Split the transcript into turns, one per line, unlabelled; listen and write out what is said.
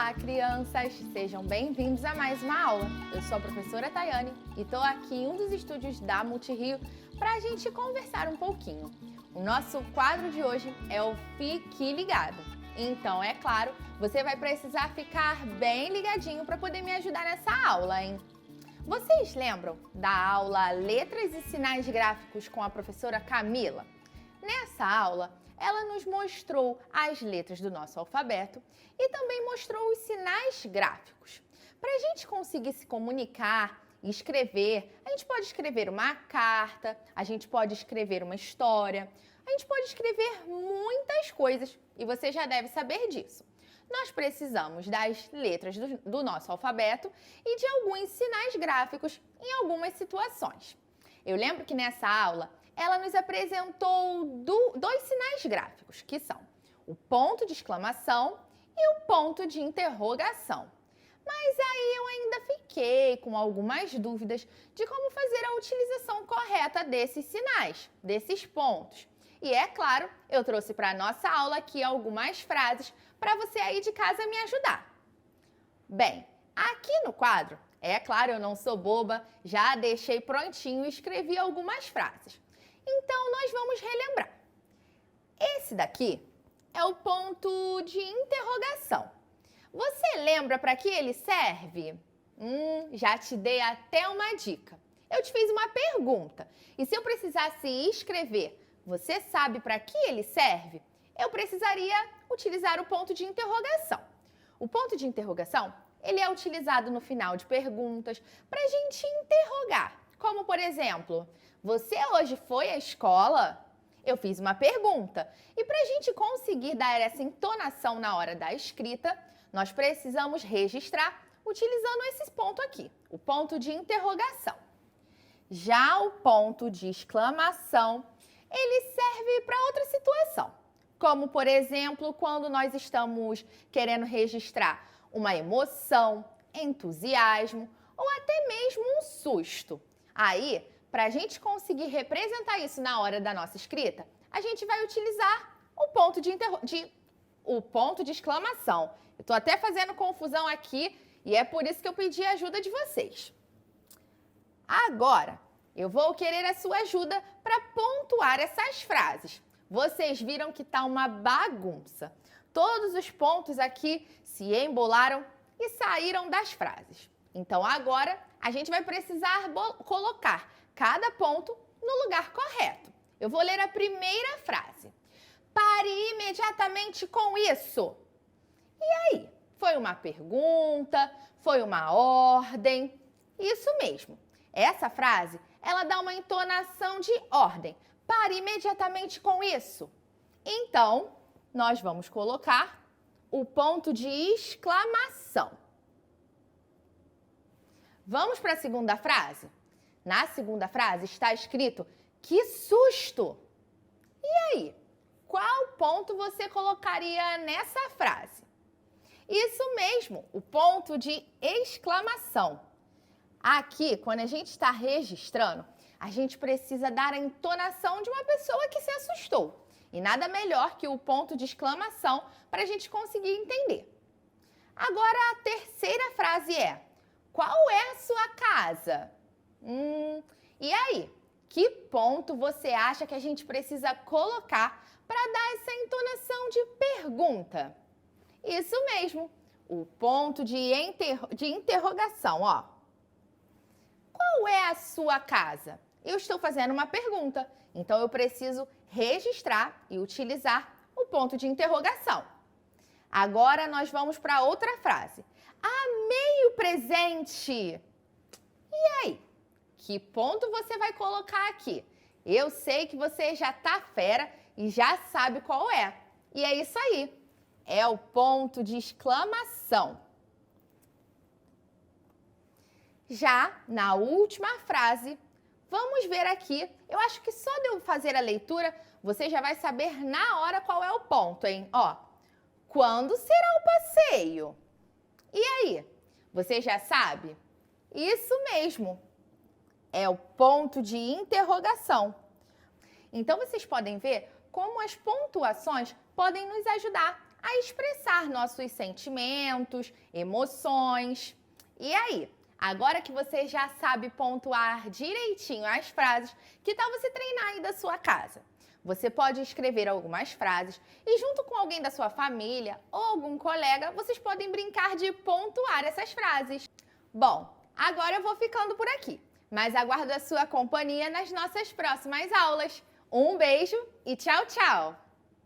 Olá, crianças! Sejam bem-vindos a mais uma aula. Eu sou a professora Tayane e estou aqui em um dos estúdios da Multirio para a gente conversar um pouquinho. O nosso quadro de hoje é o Fique Ligado. Então, é claro, você vai precisar ficar bem ligadinho para poder me ajudar nessa aula, hein? Vocês lembram da aula Letras e Sinais Gráficos com a professora Camila? Nessa aula, ela nos mostrou as letras do nosso alfabeto e também mostrou os sinais gráficos. Para a gente conseguir se comunicar e escrever, a gente pode escrever uma carta, a gente pode escrever uma história, a gente pode escrever muitas coisas e você já deve saber disso. Nós precisamos das letras do nosso alfabeto e de alguns sinais gráficos em algumas situações. Eu lembro que nessa aula ela nos apresentou dois sinais gráficos, que são o ponto de exclamação e o ponto de interrogação. Mas aí eu ainda fiquei com algumas dúvidas de como fazer a utilização correta desses sinais, desses pontos. E é claro, eu trouxe para a nossa aula aqui algumas frases para você aí de casa me ajudar. Bem, aqui no quadro, é claro, eu não sou boba, já deixei prontinho e escrevi algumas frases. Então, nós vamos relembrar. Esse daqui é o ponto de interrogação. Você lembra para que ele serve? Já te dei até uma dica. Eu te fiz uma pergunta e se eu precisasse escrever, você sabe para que ele serve? Eu precisaria utilizar o ponto de interrogação. O ponto de interrogação, ele é utilizado no final de perguntas para a gente interrogar. Como, por exemplo, você hoje foi à escola? Eu fiz uma pergunta. E para a gente conseguir dar essa entonação na hora da escrita, nós precisamos registrar utilizando esse ponto aqui, o ponto de interrogação. Já o ponto de exclamação, ele serve para outra situação. Como, por exemplo, quando nós estamos querendo registrar uma emoção, entusiasmo ou até mesmo um susto. Aí, para a gente conseguir representar isso na hora da nossa escrita, a gente vai utilizar o ponto de exclamação. Eu estou até fazendo confusão aqui e é por isso que eu pedi a ajuda de vocês. Agora, eu vou querer a sua ajuda para pontuar essas frases. Vocês viram que está uma bagunça. Todos os pontos aqui se embolaram e saíram das frases. Então, agora, a gente vai precisar colocar cada ponto no lugar correto. Eu vou ler a primeira frase. Pare imediatamente com isso. E aí? Foi uma pergunta? Foi uma ordem? Isso mesmo. Essa frase, ela dá uma entonação de ordem. Pare imediatamente com isso. Então, nós vamos colocar o ponto de exclamação. Vamos para a segunda frase? Na segunda frase está escrito, que susto! E aí, qual ponto você colocaria nessa frase? Isso mesmo, o ponto de exclamação. Aqui, quando a gente está registrando, a gente precisa dar a entonação de uma pessoa que se assustou. E nada melhor que o ponto de exclamação para a gente conseguir entender. Agora, a terceira frase é, qual é a sua casa? E aí, que ponto você acha que a gente precisa colocar para dar essa entonação de pergunta? Isso mesmo, o ponto de interrogação, ó. Qual é a sua casa? Eu estou fazendo uma pergunta, então eu preciso registrar e utilizar o ponto de interrogação. Agora nós vamos para outra frase. Amei o presente! E aí? Que ponto você vai colocar aqui? Eu sei que você já tá fera e já sabe qual é. E é isso aí. É o ponto de exclamação. Já na última frase, vamos ver aqui. Eu acho que só de eu fazer a leitura, você já vai saber na hora qual é o ponto, hein? Ó, quando será o passeio? E aí, você já sabe? Isso mesmo. É o ponto de interrogação. Então, vocês podem ver como as pontuações podem nos ajudar a expressar nossos sentimentos, emoções. E aí? Agora que você já sabe pontuar direitinho as frases, que tal você treinar aí da sua casa? Você pode escrever algumas frases e junto com alguém da sua família ou algum colega, vocês podem brincar de pontuar essas frases. Bom, agora eu vou ficando por aqui, mas aguardo a sua companhia nas nossas próximas aulas. Um beijo e tchau, tchau!